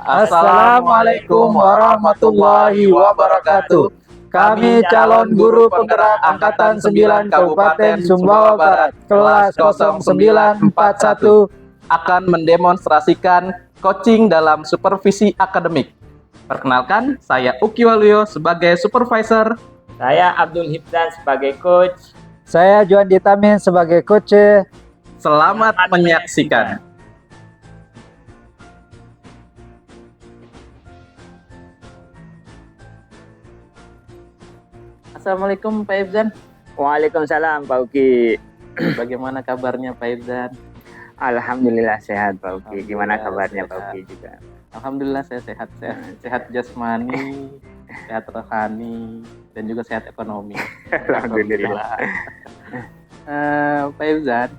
Assalamualaikum warahmatullahi wabarakatuh. Kami calon guru penggerak Angkatan 9 Kabupaten Sumbawa Barat, kelas 0941 akan mendemonstrasikan coaching dalam supervisi akademik. Perkenalkan, saya Uki Waluyo sebagai supervisor. Saya Abdul Hibdan sebagai coach. Saya Juan Ditamin sebagai coach. Selamat menyaksikan. Assalamualaikum Pak Ibzan. Waalaikumsalam Pak Uki. Bagaimana kabarnya Pak Ibzan? Alhamdulillah sehat Pak Uki. Gimana kabarnya Pak Uki juga? Alhamdulillah saya sehat. Sehat jasmani, sehat rohani, dan juga sehat ekonomi. Alhamdulillah. Pak Ibzan,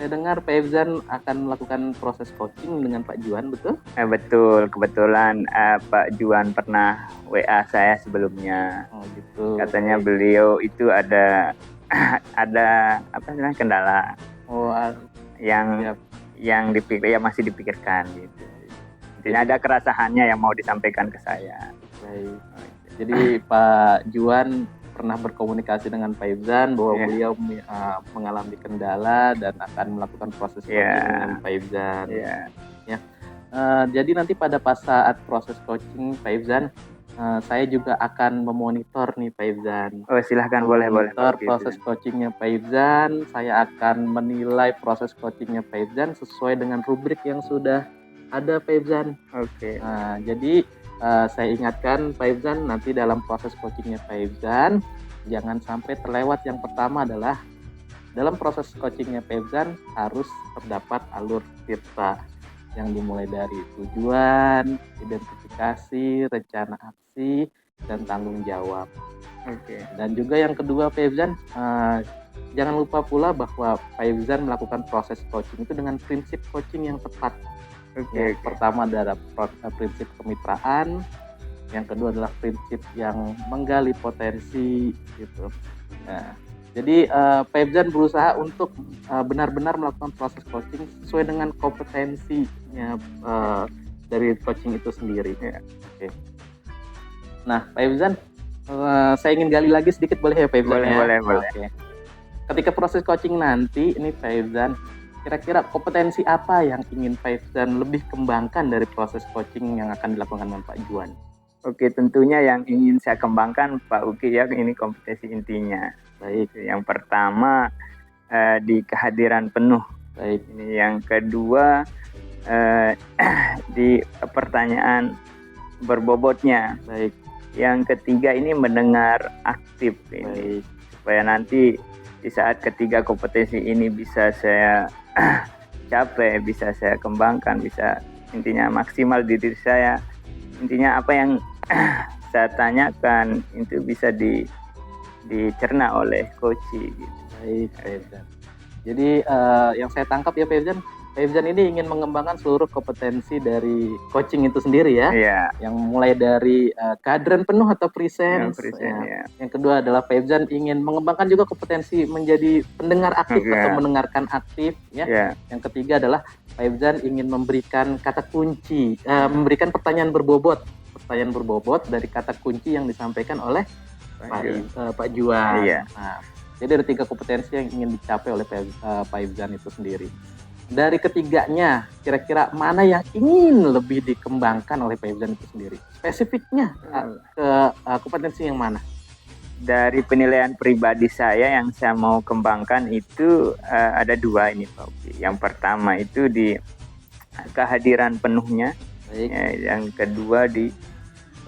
saya dengar Pak Ibzan akan melakukan proses coaching dengan Pak Juan, betul? Betul, kebetulan Pak Juan pernah WA saya sebelumnya. Oh gitu. Katanya beliau itu ada apa namanya kendala. Oh, yang masih dipikirkan gitu. Intinya ada keresahannya yang mau disampaikan ke saya. Baik. Jadi Pak Juan pernah berkomunikasi dengan Pak Ibzan bahwa beliau mengalami kendala dan akan melakukan proses coaching dengan Pak Ibzan. Jadi nanti pada saat proses coaching Pak Ibzan, saya juga akan memonitor nih Pak Ibzan. Oh silahkan, boleh. Proses coachingnya Pak Ibzan. Saya akan menilai proses coachingnya Pak Ibzan sesuai dengan rubrik yang sudah ada Pak Ibzan. Oke. Jadi saya ingatkan Pak Ibzan, nanti dalam proses coachingnya Pak Ibzan jangan sampai terlewat. Yang pertama adalah dalam proses coachingnya Pak Ibzan harus terdapat alur tirta yang dimulai dari tujuan, identifikasi, rencana aksi, dan tanggung jawab. Oke. Dan juga yang kedua Pak Ibzan, jangan lupa pula bahwa Pak Ibzan melakukan proses coaching itu dengan prinsip coaching yang tepat. Oke. Pertama adalah prinsip kemitraan, yang kedua adalah prinsip yang menggali potensi gitu. Nah, jadi Pak Ibzan berusaha untuk benar-benar melakukan proses coaching sesuai dengan kompetensinya dari coaching itu sendiri. Oke. Nah, Pak Ibzan, saya ingin gali lagi sedikit, boleh ya Pak Ibzan? Boleh. Oke. Ketika proses coaching nanti, ini Pak Ibzan, kira-kira kompetensi apa yang ingin Pak Ibzan lebih kembangkan dari proses coaching yang akan dilakukan dengan Pak Juan? Oke, tentunya yang ingin saya kembangkan Pak Uki ya, ini kompetensi intinya. Baik, yang pertama di kehadiran penuh. Baik, ini yang kedua di pertanyaan berbobotnya. Baik, yang ketiga ini mendengar aktif ini. Baik. Supaya nanti di saat ketiga kompetensi ini bisa saya capai, bisa saya kembangkan, bisa intinya maksimal di diri saya. Intinya apa yang saya tanyakan itu bisa dicerna oleh coach gitu. Baik, Pak Ibzan. Jadi yang saya tangkap ya Pak Ibzan ini ingin mengembangkan seluruh kompetensi dari coaching itu sendiri ya. Iya. Yang mulai dari kehadiran penuh atau presence. Yang kedua adalah Pak Ibzan ingin mengembangkan juga kompetensi menjadi pendengar aktif atau mendengarkan aktif ya. Yang ketiga adalah Pak Ibzan ingin memberikan kata kunci, memberikan pertanyaan berbobot dari kata kunci yang disampaikan oleh Pak Juan. Iya. Nah, jadi ada 3 kompetensi yang ingin dicapai oleh Pak Ibzan itu sendiri. Dari ketiganya, kira-kira mana yang ingin lebih dikembangkan oleh Pak Ibzan itu sendiri? Spesifiknya ke kompetensi yang mana? Dari penilaian pribadi saya yang saya mau kembangkan itu ada 2 ini Pak Uki. Yang pertama itu di kehadiran penuhnya. Baik. Yang kedua di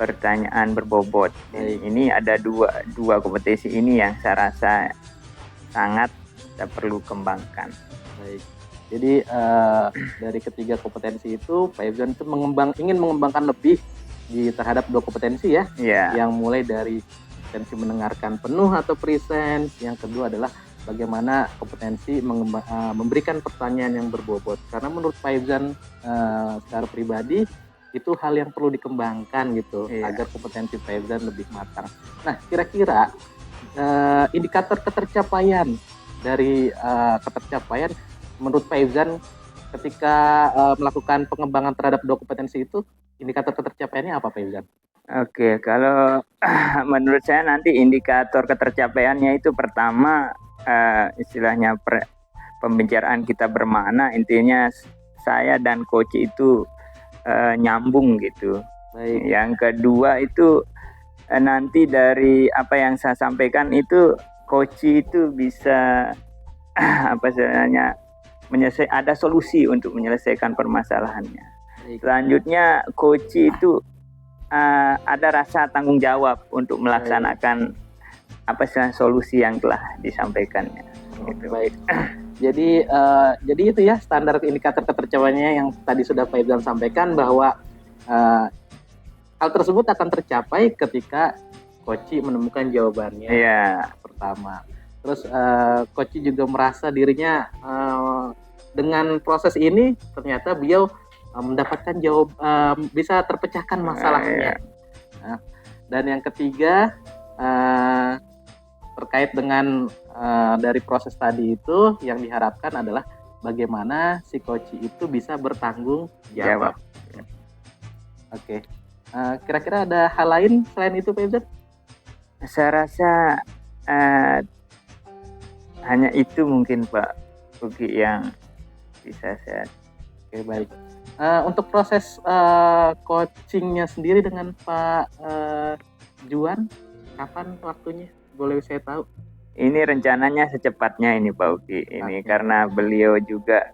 pertanyaan berbobot. Ini ada dua kompetensi ini yang saya rasa sangat kita perlu kembangkan. Baik. Jadi dari ketiga kompetensi itu Pak Ibzan itu ingin mengembangkan lebih terhadap 2 kompetensi ya. Yang mulai dari kompetensi mendengarkan penuh atau presence. Yang kedua adalah bagaimana kompetensi memberikan pertanyaan yang berbobot. Karena menurut Pak Ibzan secara pribadi itu hal yang perlu dikembangkan gitu agar kompetensi Pak Ibzan lebih matang. Nah, kira-kira indikator ketercapaian dari menurut Pak Ibzan ketika melakukan pengembangan terhadap 2 kompetensi itu indikator ketercapaiannya apa Pak Ifzan? Oke, kalau menurut saya nanti indikator ketercapaiannya itu pertama istilahnya pembicaraan kita bermakna, intinya saya dan coach itu nyambung gitu. Baik. Yang kedua itu nanti dari apa yang saya sampaikan itu coach itu bisa apa sebenarnya ada solusi untuk menyelesaikan permasalahannya. Baik. Selanjutnya coach itu ada rasa tanggung jawab untuk melaksanakan apa solusi yang telah disampaikannya. Gitu. Baik. Jadi itu ya standar indikator ketercapaiannya yang tadi sudah Pak Ifzan sampaikan, bahwa hal tersebut akan tercapai ketika coach menemukan jawabannya. Iya. Pertama. Terus coach juga merasa dirinya dengan proses ini ternyata beliau mendapatkan bisa terpecahkan masalahnya. Nah, dan yang ketiga terkait dengan dari proses tadi itu yang diharapkan adalah bagaimana si coach itu bisa bertanggung jawab. Oke. Kira-kira ada hal lain selain itu Pak Ifzan? Saya rasa hanya itu mungkin Pak Ugi yang bisa saya. Oke, baik. Untuk proses coachingnya sendiri dengan Pak Juan, kapan waktunya? Boleh saya tahu? Ini rencananya secepatnya ini Pak Ugi. Ini karena beliau juga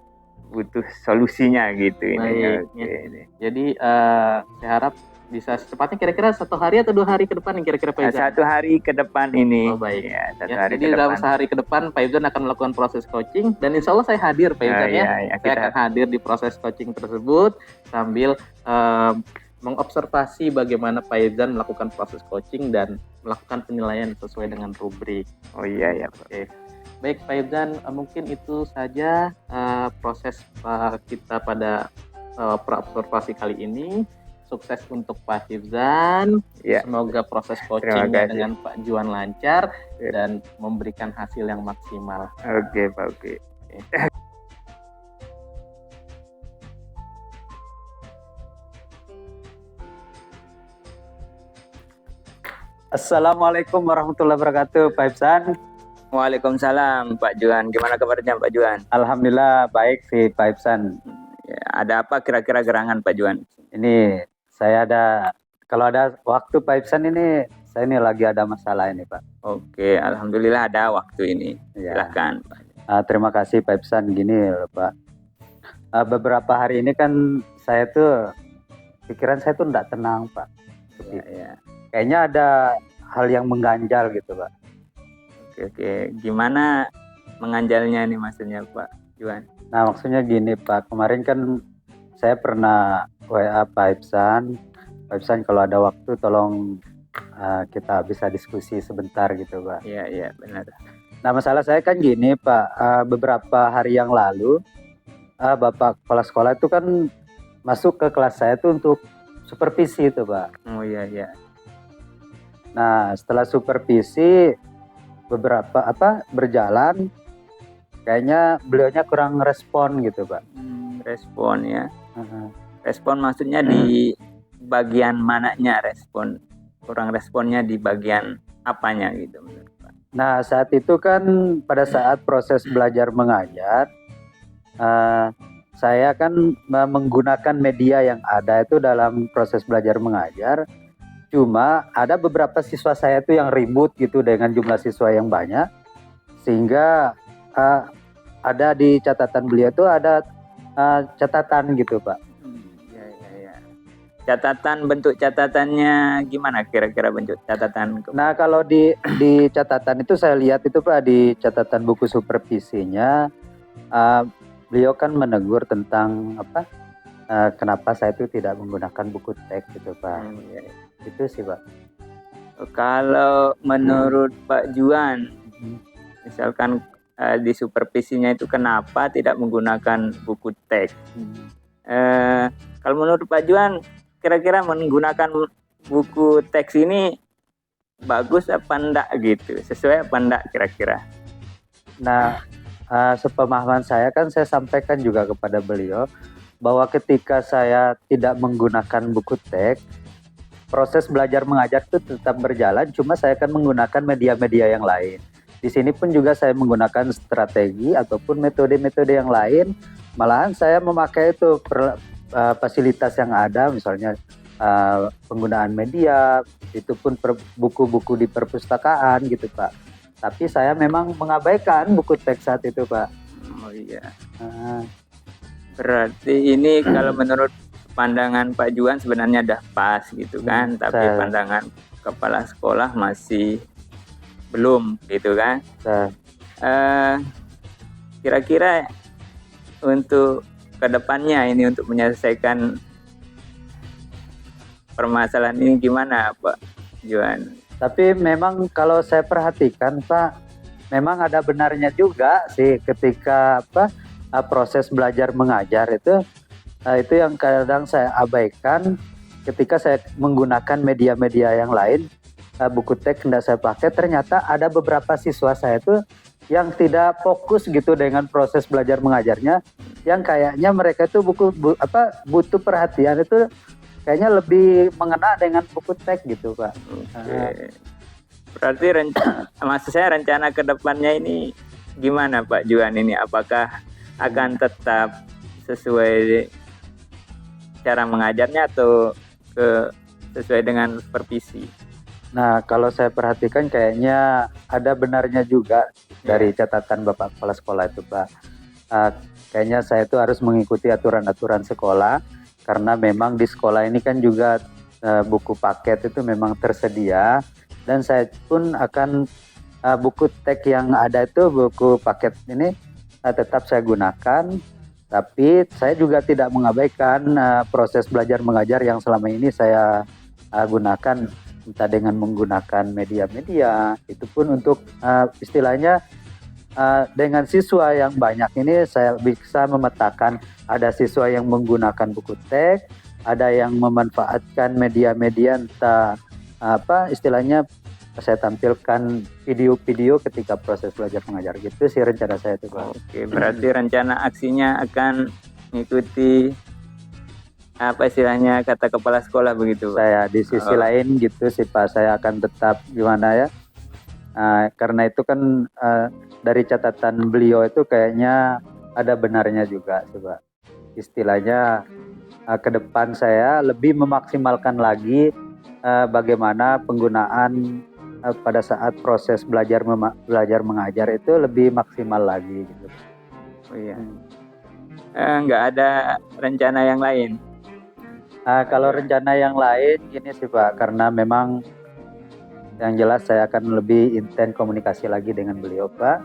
butuh solusinya gitu. Baik. Ini. Jadi saya harap bisa secepatnya, kira-kira 1 hari atau 2 hari ke depan yang kira-kira Pak Ifzan? 1 hari ke depan ini. Oh baik. Ya, 1 hari jadi ke dalam depan. sehari ke depan Pak Ifzan akan melakukan proses coaching, dan insya Allah saya hadir Pak Ifzan saya akan hadir di proses coaching tersebut sambil mengobservasi bagaimana Pak Ifzan melakukan proses coaching dan melakukan penilaian sesuai dengan rubrik. Oh iya Pak. Oke. Baik Pak Ifzan, mungkin itu saja proses kita pada observasi kali ini. Sukses untuk Pak Ifzan. Ya. Semoga proses coachingnya dengan Pak Juan lancar dan memberikan hasil yang maksimal. Oke Pak Ugi. Assalamualaikum warahmatullahi wabarakatuh, Pak Ifzan. Waalaikumsalam Pak Juan. Gimana kabarnya Pak Juan? Alhamdulillah baik sih Pak Ifzan. Ya, ada apa kira-kira gerangan Pak Juan? Ini saya kalau ada waktu Pak Ifzan ini, saya ini lagi ada masalah ini Pak. Oke, alhamdulillah ada waktu ini. Ya. Silakan. Terima kasih Pak Ifzan. Gini loh Pak. Beberapa hari ini kan pikiran saya tuh enggak tenang Pak. Ya. Kayaknya ada hal yang mengganjal gitu Pak. Oke. Gimana mengganjalnya nih maksudnya Pak Juan? Nah maksudnya gini Pak, kemarin kan saya pernah WA Pak Ifzan. Pak Ifzan kalau ada waktu tolong kita bisa diskusi sebentar gitu Pak. Iya benar. Nah masalah saya kan gini Pak, beberapa hari yang lalu Bapak kepala sekolah itu kan masuk ke kelas saya tuh untuk supervisi itu Pak. Oh iya. Nah setelah supervisi berjalan, kayaknya beliaunya kurang respon gitu Pak. Respon ya. Respon maksudnya di bagian mananya respon? Kurang responnya di bagian apanya gitu menurut Pak? Nah saat itu kan pada saat proses belajar mengajar, saya kan menggunakan media yang ada itu dalam proses belajar mengajar. Cuma ada beberapa siswa saya itu yang ribut gitu dengan jumlah siswa yang banyak, sehingga ada di catatan beliau itu ada catatan gitu Pak. Ya. Bentuk catatannya gimana kira-kira bentuk catatan? Nah kalau di catatan itu saya lihat itu Pak, di catatan buku supervisinya beliau kan menegur tentang kenapa saya itu tidak menggunakan buku teks gitu Pak. Itu sih Pak. Kalau menurut Pak Juan, misalkan di supervisinya itu kenapa tidak menggunakan buku teks? Kalau menurut Pak Juan, kira-kira menggunakan buku teks ini bagus apa enggak gitu? Sesuai apa enggak kira-kira? Nah, sepemahaman saya kan saya sampaikan juga kepada beliau bahwa ketika saya tidak menggunakan buku teks, proses belajar mengajar itu tetap berjalan, cuma saya akan menggunakan media-media yang lain. Di sini pun juga saya menggunakan strategi ataupun metode-metode yang lain. Malahan saya memakai itu fasilitas yang ada, misalnya penggunaan media, itu pun buku-buku di perpustakaan gitu Pak. Tapi saya memang mengabaikan buku teks saat itu Pak. Oh iya. Berarti ini kalau menurut pandangan Pak Juan sebenarnya udah pas gitu kan, tapi pandangan kepala sekolah masih belum gitu kan. Kira-kira untuk kedepannya ini untuk menyelesaikan permasalahan ini gimana Pak Juan? Tapi memang kalau saya perhatikan Pak, memang ada benarnya juga sih ketika proses belajar mengajar itu yang kadang saya abaikan ketika saya menggunakan media-media yang lain. Buku teks tidak saya pakai, ternyata ada beberapa siswa saya itu yang tidak fokus gitu dengan proses belajar mengajarnya, yang kayaknya mereka itu butuh perhatian itu kayaknya lebih mengena dengan buku teks gitu Pak. Berarti maksud saya rencana ke depannya ini gimana Pak Juan ini? Apakah akan tetap sesuai cara mengajarnya atau sesuai dengan supervisi? Nah, kalau saya perhatikan kayaknya ada benarnya juga dari catatan Bapak Kepala Sekolah itu Pak. Kayaknya saya itu harus mengikuti aturan-aturan sekolah, karena memang di sekolah ini kan juga buku paket itu memang tersedia, dan saya pun akan buku teks yang ada itu, buku paket ini tetap saya gunakan, tapi saya juga tidak mengabaikan proses belajar mengajar yang selama ini saya gunakan, entah dengan menggunakan media-media, itu pun untuk istilahnya dengan siswa yang banyak ini saya bisa memetakan ada siswa yang menggunakan buku teks, ada yang memanfaatkan media-media entah istilahnya saya tampilkan video-video ketika proses belajar mengajar, gitu sih rencana saya itu Pak. Oke, berarti rencana aksinya akan mengikuti apa istilahnya kata kepala sekolah begitu Pak? Saya di sisi lain gitu sih Pak, saya akan tetap gimana ya, karena itu kan dari catatan beliau itu kayaknya ada benarnya juga sih Pak. Istilahnya ke depan saya lebih memaksimalkan lagi bagaimana penggunaan pada saat proses belajar mengajar itu lebih maksimal lagi gitu. Oh iya. Nggak ada rencana yang lain? Kalau rencana yang lain gini sih Pak, karena memang yang jelas saya akan lebih intens komunikasi lagi dengan beliau Pak.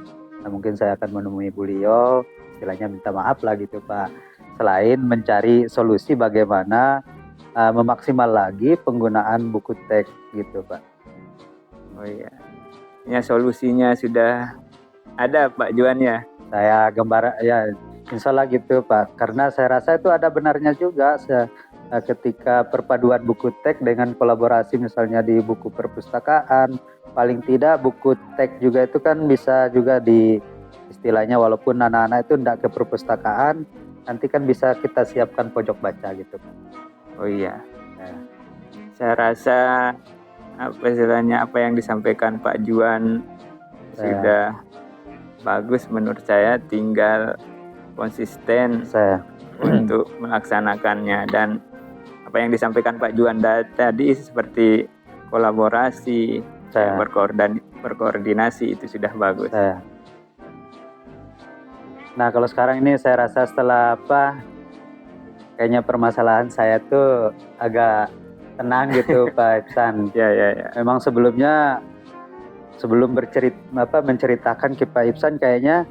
Mungkin saya akan menemui beliau, istilahnya minta maaf lah gitu Pak. Selain mencari solusi bagaimana memaksimal lagi penggunaan buku teks gitu Pak. Oh iya. Ya solusinya sudah ada Pak Juan ya? Saya ya insya Allah gitu Pak. Karena saya rasa itu ada benarnya juga. Ketika perpaduan buku teks dengan kolaborasi misalnya di buku perpustakaan, paling tidak buku teks juga itu kan bisa juga di istilahnya walaupun anak-anak itu tidak ke perpustakaan, nanti kan bisa kita siapkan pojok baca gitu. Oh iya. Saya rasa apa yang disampaikan Pak Juan sudah bagus menurut saya, tinggal konsisten untuk melaksanakannya. Dan apa yang disampaikan Pak Juan tadi seperti kolaborasi, berkoordinasi itu sudah bagus. Nah kalau sekarang ini saya rasa setelah kayaknya permasalahan saya tuh agak tenang gitu Pak Ipsan. Ya. Memang sebelum menceritakan ke Pak Ipsan kayaknya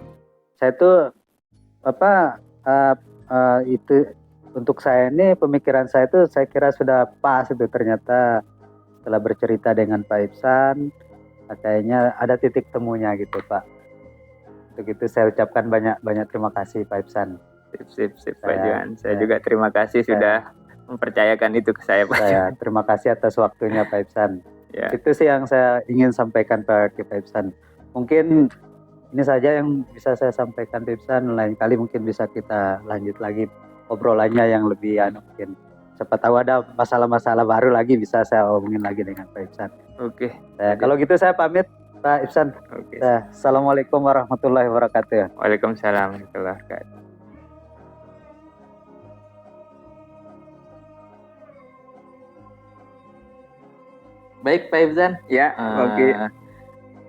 saya tuh itu untuk saya ini pemikiran saya itu saya kira sudah pas itu, ternyata setelah bercerita dengan Pak Ipsan kayaknya ada titik temunya gitu Pak. Untuk itu saya ucapkan banyak terima kasih Pak Ipsan. Sip Pak Juan. Saya juga terima kasih sudah mempercayakan itu ke saya Pak. Terima kasih atas waktunya Pak Ipsan. Ya. Itu sih yang saya ingin sampaikan Pak Ipsan. Mungkin ini saja yang bisa saya sampaikan Pak Ipsan, lain kali mungkin bisa kita lanjut lagi obrolannya yang lebih mungkin. Siapa tahu ada masalah-masalah baru lagi bisa saya omongin lagi dengan Pak Ibsan. Oke. Kalau gitu saya pamit Pak Ibsan. Oke. Assalamualaikum warahmatullahi wabarakatuh. Waalaikumsalam warahmatullahi wabarakatuh. Baik Pak Ifzan. Ya, oke.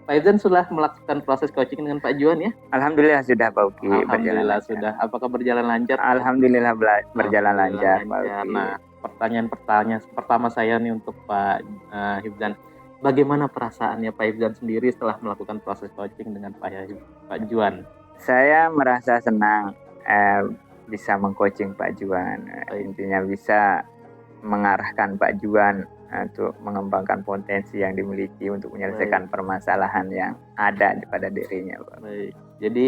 Pak Ifzan sudah melakukan proses coaching dengan Pak Juan ya? Alhamdulillah sudah Pak Uki. Alhamdulillah sudah. Apakah berjalan lancar? Alhamdulillah berjalan lancar Pak Uki. Nah, pertanyaan pertama saya nih untuk Pak Ifzan. Bagaimana perasaannya Pak Ifzan sendiri setelah melakukan proses coaching dengan Pak Juan? Saya merasa senang bisa mengcoaching Pak Juan. Intinya bisa mengarahkan Pak Juan untuk mengembangkan potensi yang dimiliki untuk menyelesaikan permasalahan yang ada pada dirinya, Pak. Baik. Jadi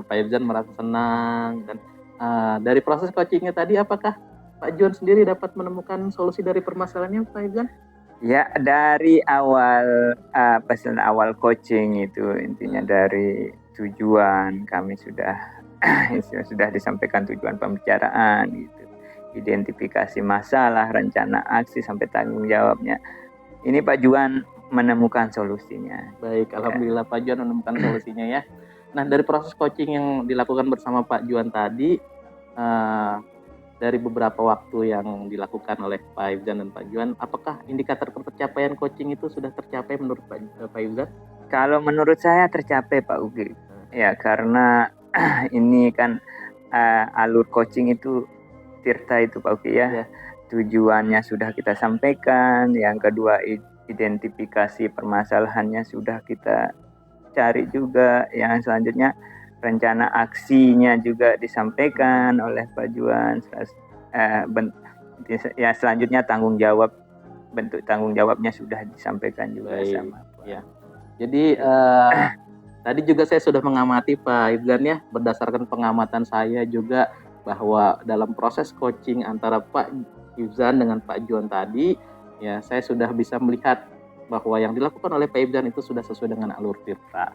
Pak Ifzan merasa senang dan dari proses coachingnya tadi, apakah Pak Juan sendiri dapat menemukan solusi dari permasalahannya, Pak Ifzan? Ya, dari awal pesan awal coaching itu intinya dari tujuan kami sudah disampaikan tujuan pembicaraan gitu. Identifikasi masalah, rencana aksi sampai tanggung jawabnya. Ini Pak Juan menemukan solusinya. Baik, alhamdulillah Pak Juan menemukan solusinya ya. Nah, dari proses coaching yang dilakukan bersama Pak Juan tadi, dari beberapa waktu yang dilakukan oleh Pak Ifzan dan Pak Juan, apakah indikator pencapaian coaching itu sudah tercapai menurut Pak Ifzan? Kalau menurut saya tercapai Pak Ugi. Ya, karena ini kan alur coaching itu Tirta itu Pak Uki ya. Tujuannya sudah kita sampaikan. Yang kedua, identifikasi permasalahannya sudah kita cari juga. Yang selanjutnya rencana aksinya juga disampaikan oleh Pak Juan. Ya selanjutnya bentuk tanggung jawabnya sudah disampaikan juga. Baik. Sama Pak. Ya. Jadi tadi juga saya sudah mengamati Pak Ifzan ya, berdasarkan pengamatan saya juga bahwa dalam proses coaching antara Pak Ifzan dengan Pak Juan tadi, ya saya sudah bisa melihat bahwa yang dilakukan oleh Pak Ifzan itu sudah sesuai dengan alur Tirta.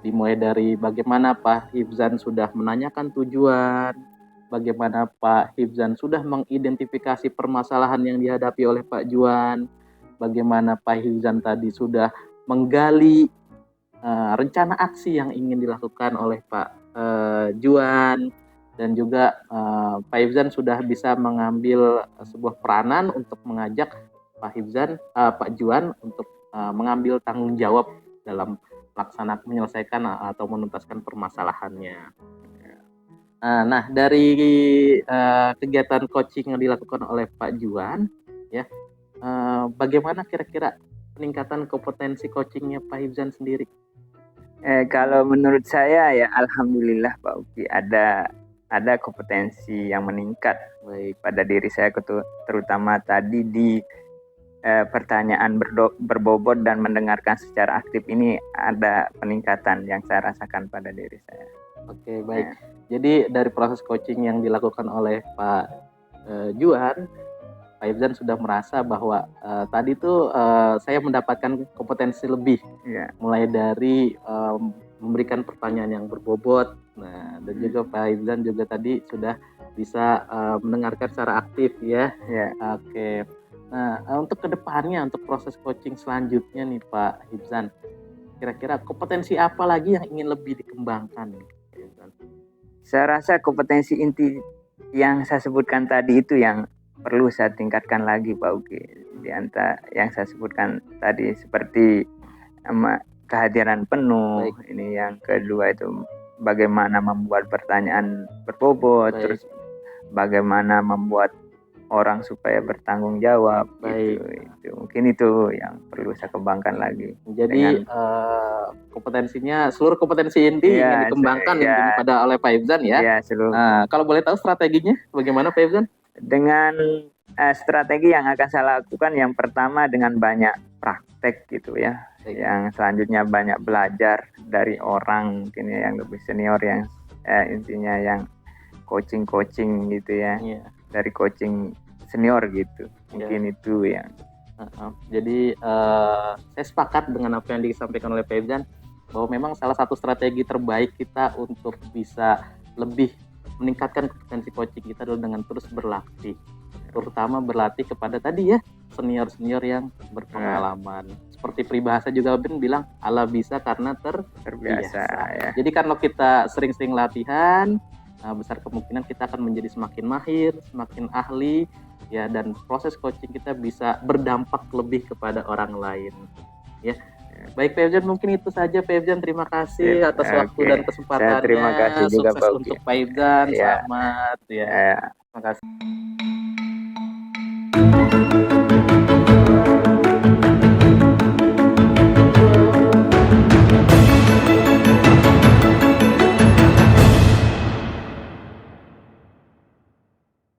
Dimulai dari bagaimana Pak Ifzan sudah menanyakan tujuan, bagaimana Pak Ifzan sudah mengidentifikasi permasalahan yang dihadapi oleh Pak Juan, bagaimana Pak Ifzan tadi sudah menggali rencana aksi yang ingin dilakukan oleh Pak Juan, dan juga Pak Ifzan sudah bisa mengambil sebuah peranan untuk mengajak Pak Juan untuk mengambil tanggung jawab dalam menyelesaikan atau menuntaskan permasalahannya. Nah, dari kegiatan coaching yang dilakukan oleh Pak Juan, ya, bagaimana kira-kira peningkatan kompetensi coachingnya Pak Ifzan sendiri? Kalau menurut saya ya alhamdulillah Pak Uki ada kompetensi yang meningkat pada diri saya, terutama tadi di pertanyaan berbobot dan mendengarkan secara aktif ini ada peningkatan yang saya rasakan pada diri saya. Oke, baik. Jadi dari proses coaching yang dilakukan oleh Pak Juan, Pak Ifzan sudah merasa bahwa tadi tuh saya mendapatkan kompetensi lebih, mulai dari memberikan pertanyaan yang berbobot. Nah, dan juga Pak Ifzan juga tadi sudah bisa mendengarkan secara aktif ya. Oke. Nah, untuk kedepannya, untuk proses coaching selanjutnya nih Pak Ifzan, kira-kira kompetensi apa lagi yang ingin lebih dikembangkan nih Pak Ifzan? Saya rasa kompetensi inti yang saya sebutkan tadi itu yang perlu saya tingkatkan lagi Pak Uki. Di antara yang saya sebutkan tadi seperti kehadiran penuh. Ini yang kedua itu bagaimana membuat pertanyaan berbobot, terus bagaimana membuat orang supaya bertanggung jawab. Itu mungkin itu yang perlu saya kembangkan lagi. Jadi kompetensinya, seluruh kompetensi inti yang dikembangkan pada oleh Pak Ifzan ya. Nah, kalau boleh tahu strateginya bagaimana Pak Ifzan? Dengan strategi yang akan saya lakukan, yang pertama dengan banyak praktek gitu ya. Yang selanjutnya banyak belajar dari orang mungkin yang lebih senior, yang intinya yang coaching gitu ya. Dari coaching senior gitu. Mungkin itu yang. Jadi saya sepakat dengan apa yang disampaikan oleh Pak Ifzan, bahwa memang salah satu strategi terbaik kita untuk bisa lebih meningkatkan kompetensi coaching kita adalah dengan terus berlatih, terutama berlatih kepada tadi ya senior-senior yang berpengalaman. Seperti peribahasa juga Ben bilang, Allah bisa karena terbiasa. Ya. Jadi kalau kita sering-sering latihan, besar kemungkinan kita akan menjadi semakin mahir, semakin ahli, ya, dan proses coaching kita bisa berdampak lebih kepada orang lain. Ya. Baik Pak Evjan, mungkin itu saja Pak Evjan. Terima kasih atas waktu dan kesempatannya. Terima kasih juga Sukses untuk Pak Evjan. Selamat ya. Ya. Terima kasih.